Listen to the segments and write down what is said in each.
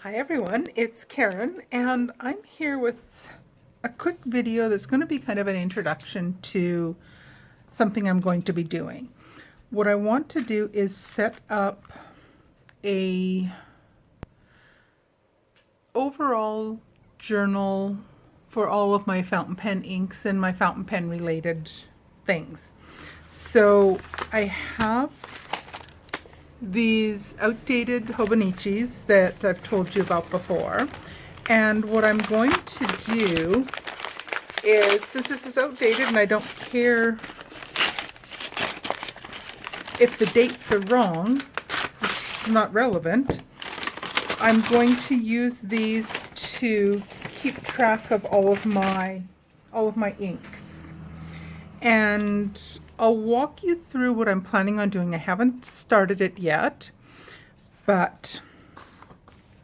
Hi everyone, it's Karen and I'm here with a quick video that's going to be kind of an introduction to something I'm going to be doing. What I want to do is set up a overall journal for all of my fountain pen inks and my fountain pen related things. So I have these outdated Hobonichis that I've told you about before. And what I'm going to do is, since this is outdated and I don't care if the dates are wrong, it's not relevant, I'm going to use these to keep track of all of my inks. And I'll walk you through what I'm planning on doing. I haven't started it yet, but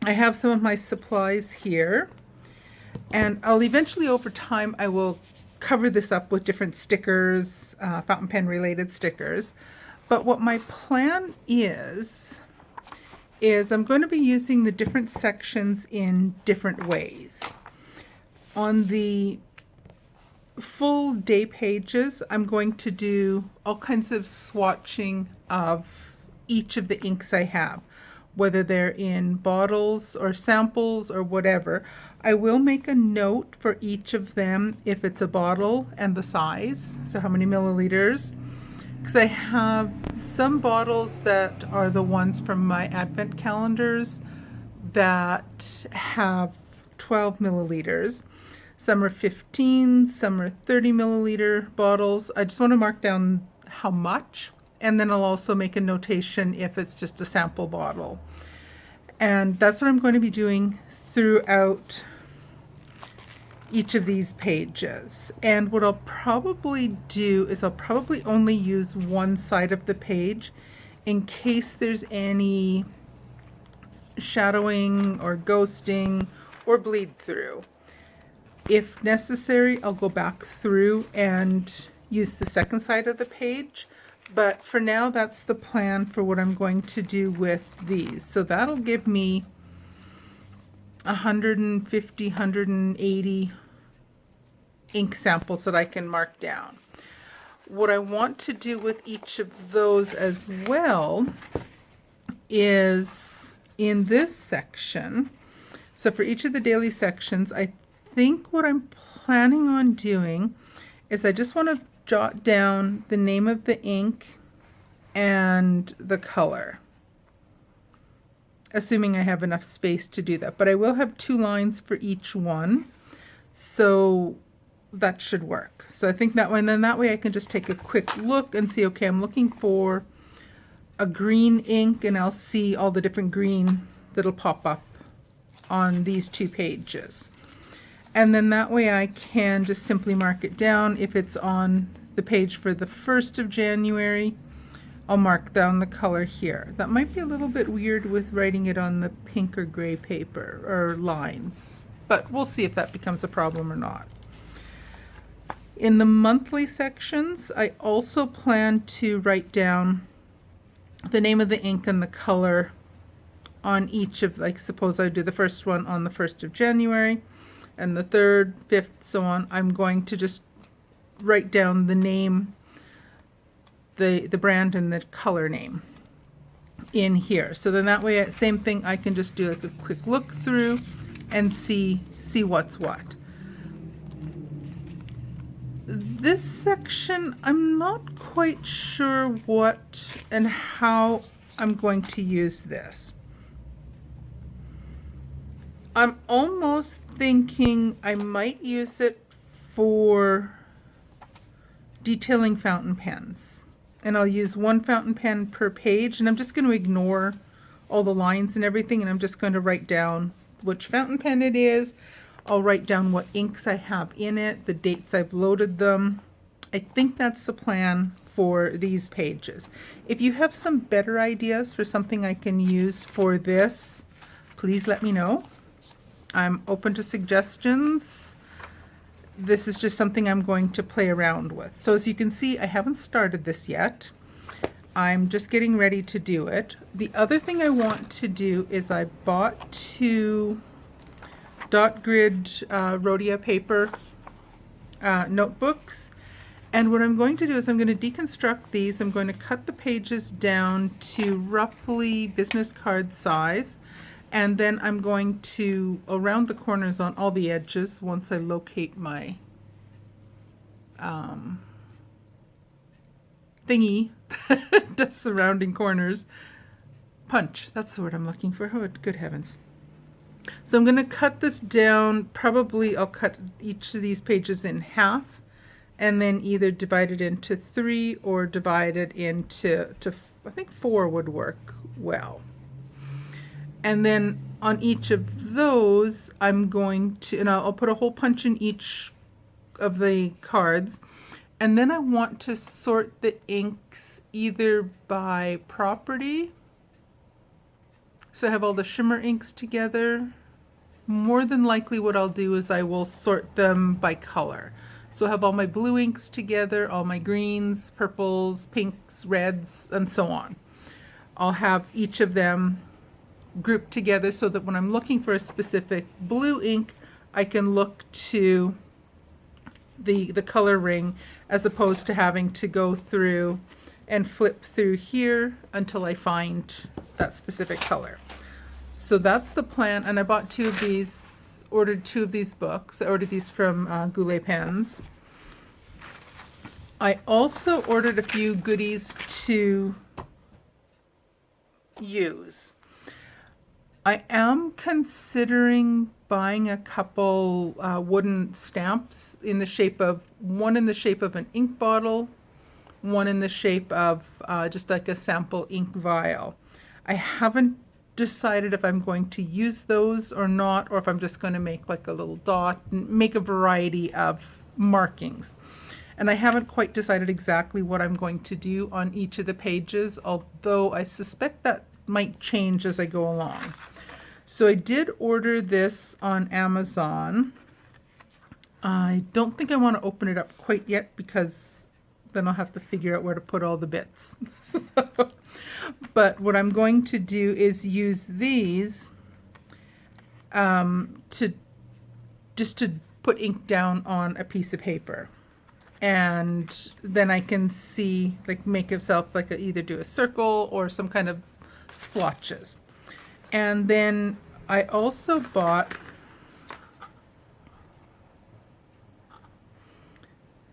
I have some of my supplies here, and I'll eventually, over time, I will cover this up with different stickers, fountain pen related stickers. But what my plan is I'm going to be using the different sections in different ways. On the full day pages, I'm going to do all kinds of swatching of each of the inks I have, whether they're in bottles or samples or whatever. I will make a note for each of them if it's a bottle and the size, so how many milliliters, because I have some bottles that are the ones from my advent calendars that have 12 milliliters. Some are 15, some are 30 milliliter bottles. I just want to mark down how much, and then I'll also make a notation if it's just a sample bottle. And that's what I'm going to be doing throughout each of these pages. And what I'll probably do is I'll probably only use one side of the page in case there's any shadowing or ghosting or bleed through. If necessary, I'll go back through and use the second side of the page. But for now, that's the plan for what I'm going to do with these. So that'll give me 150, 180 ink samples that I can mark down. What I want to do with each of those as well is in this section. So for each of the daily sections, I think what I'm planning on doing is I just want to jot down the name of the ink and the color, assuming I have enough space to do that. But I will have 2 lines for each one, so that should work. So I think that way, and then that way I can just take a quick look and see, okay, I'm looking for a green ink, and I'll see all the different green that'll pop up on these 2 pages. And then that way I can just simply mark it down. If it's on the page for the 1st of January, I'll mark down the color here. That might be a little bit weird with writing it on the pink or gray paper or lines, but we'll see if that becomes a problem or not. In the monthly sections, I also plan to write down the name of the ink and the color on each of, like, suppose I do the first one on the 1st of January, and the 3rd, 5th, so on. I'm going to just write down the name, the brand and the color name in here. So then that way, same thing, I can just do like a quick look through and see what's what. This section, I'm not quite sure what and how I'm going to use this. I'm almost thinking I might use it for detailing fountain pens. And I'll use 1 fountain pen per page, and I'm just going to ignore all the lines and everything, and I'm just going to write down which fountain pen it is. I'll write down what inks I have in it, the dates I've loaded them. I think that's the plan for these pages. If you have some better ideas for something I can use for this, please let me know. I'm open to suggestions. This is just something I'm going to play around with. So as you can see, I haven't started this yet. I'm just getting ready to do it. The other thing I want to do is I bought 2 dot grid Rhodia paper notebooks. And what I'm going to do is I'm going to deconstruct these. I'm going to cut the pages down to roughly business card size. And then I'm going to round the corners on all the edges once I locate my thingy that does the rounding corners. Punch, that's the word I'm looking for. Oh, good heavens. So I'm going to cut this down. Probably I'll cut each of these pages in half and then either divide it into 3 or divide it into, I think 4 would work well. And then on each of those, I'm going to, and I'll put a hole punch in each of the cards. And then I want to sort the inks either by property. So I have all the shimmer inks together. More than likely what I'll do is I will sort them by color. So I have all my blue inks together, all my greens, purples, pinks, reds, and so on. I'll have each of them grouped together so that when I'm looking for a specific blue ink, I can look to the color ring as opposed to having to go through and flip through here until I find that specific color. So that's the plan, and I bought 2 of these, ordered 2 of these books. I ordered these from Goulet Pens. I also ordered a few goodies to use. I am considering buying a couple wooden stamps in the shape of, one in the shape of an ink bottle, one in the shape of just like a sample ink vial. I haven't decided if I'm going to use those or not, or if I'm just going to make like a little dot and make a variety of markings. And I haven't quite decided exactly what I'm going to do on each of the pages, although I suspect that might change as I go along. So I did order this on Amazon. I don't think I want to open it up quite yet because then I'll have to figure out where to put all the bits. But what I'm going to do is use these to put ink down on a piece of paper. And then I can see, like, make itself like either do a circle or some kind of splotches. And then I also bought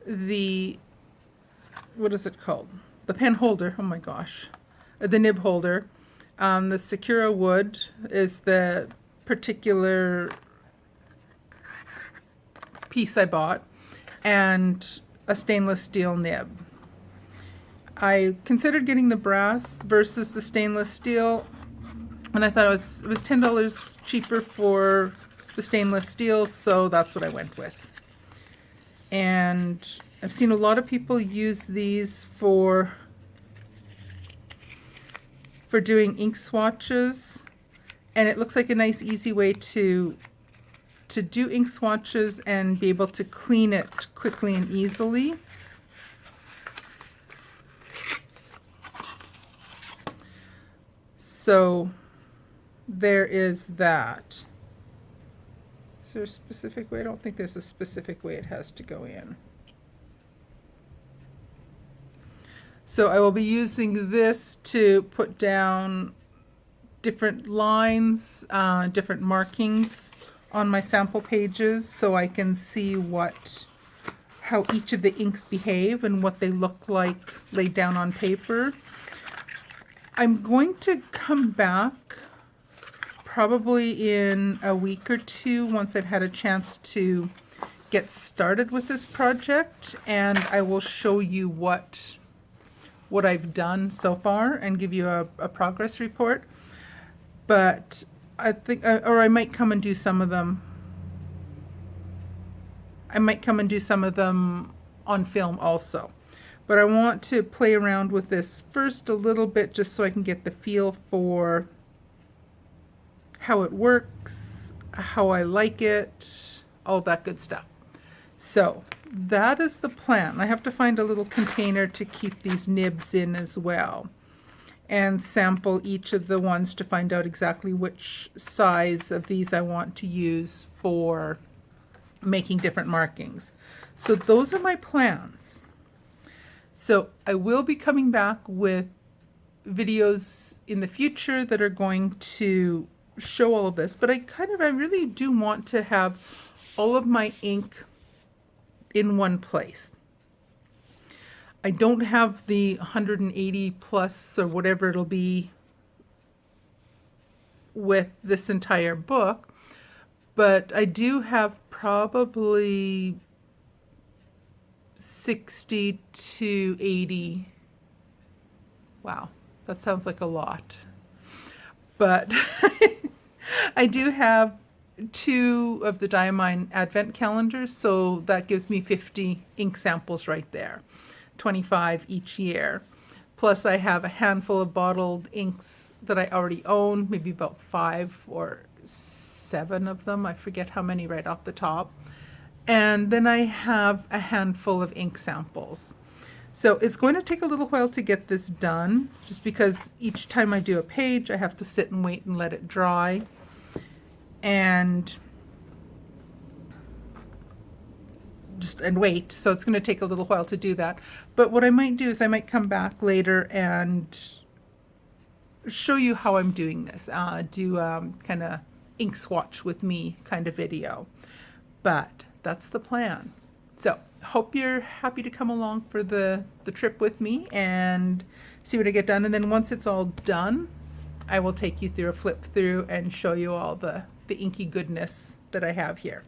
the, what is it called? The pen holder. Oh my gosh. The nib holder. The Sakura wood is the particular piece I bought, and a stainless steel nib. I considered getting the brass versus the stainless steel, and I thought it was $10 cheaper for the stainless steel, so that's what I went with. And I've seen a lot of people use these for doing ink swatches, and it looks like a nice easy way to do ink swatches and be able to clean it quickly and easily. So there is that. Is there a specific way? I don't think there's a specific way it has to go in. So I will be using this to put down different lines, different markings on my sample pages so I can see how each of the inks behave and what they look like laid down on paper. I'm going to come back probably in a week or 2 once I've had a chance to get started with this project, and I will show you what I've done so far and give you a progress report. But I think, or I might come and do some of them. I might come and do some of them on film also. But I want to play around with this first a little bit just so I can get the feel for how it works, how I like it, all that good stuff. So that is the plan. I have to find a little container to keep these nibs in as well, and sample each of the ones to find out exactly which size of these I want to use for making different markings. So those are my plans. So I will be coming back with videos in the future that are going to show all of this, but I really do want to have all of my ink in one place. I don't have the 180 plus or whatever it'll be with this entire book, but I do have probably 60 to 80. Wow, that sounds like a lot. But I do have 2 of the Diamine Advent calendars, so that gives me 50 ink samples right there, 25 each year. Plus I have a handful of bottled inks that I already own, maybe about 5 or 7 of them. I forget how many right off the top. And then I have a handful of ink samples. So it's going to take a little while to get this done, just because each time I do a page, I have to sit and wait and let it dry. And wait, so it's going to take a little while to do that. But what I might do is I might come back later and show you how I'm doing this, do kind of ink swatch with me kind of video. But that's the plan. So hope you're happy to come along for the trip with me and see what I get done. And then once it's all done, I will take you through a flip through and show you all the inky goodness that I have here.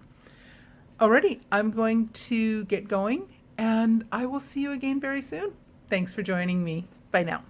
Alrighty, I'm going to get going and I will see you again very soon. Thanks for joining me. Bye now.